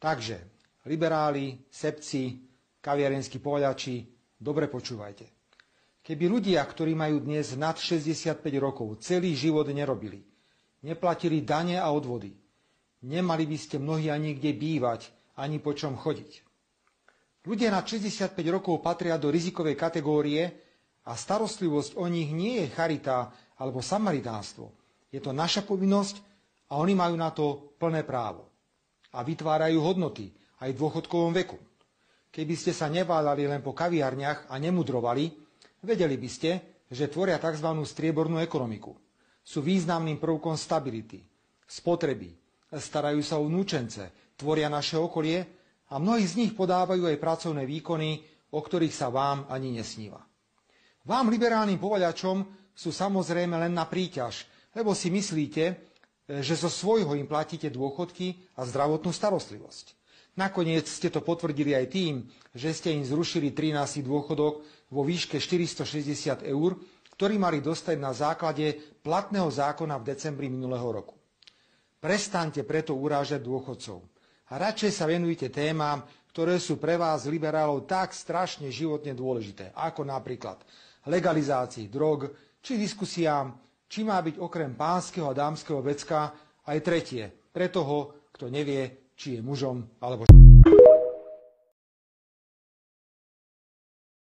Takže, liberáli, sebci, kaviarenskí pohľači, dobre počúvajte. Keby ľudia, ktorí majú dnes nad 65 rokov, celý život nerobili, neplatili dane a odvody, nemali by ste mnohí ani kde bývať, ani po čom chodiť. Ľudia nad 65 rokov patria do rizikovej kategórie a starostlivosť o nich nie je charita alebo samaritánstvo. Je to naša povinnosť a oni majú na to plné právo. A vytvárajú hodnoty aj v dôchodkovom veku. Keby ste sa neváľali len po kaviarniach a nemudrovali, vedeli by ste, že tvoria tzv. Striebornú ekonomiku. Sú významným prvkom stability, spotreby, starajú sa o vnúčence, tvoria naše okolie a mnohí z nich podávajú aj pracovné výkony, o ktorých sa vám ani nesníva. Vám, liberálnym povaľačom, sú samozrejme len na príťaž, lebo si myslíte, že zo svojho im platíte dôchodky a zdravotnú starostlivosť. Nakoniec ste to potvrdili aj tým, že ste im zrušili 13. dôchodok vo výške 460 eur, ktorý mali dostať na základe platného zákona v decembri minulého roku. Prestaňte preto urážať dôchodcov a radšej sa venujte témam, ktoré sú pre vás, liberálov, tak strašne životne dôležité, ako napríklad legalizácii drog, či diskusiám, či má byť okrem pánskeho a dámskeho vecka aj tretie, pre toho, kto nevie, či je mužom alebo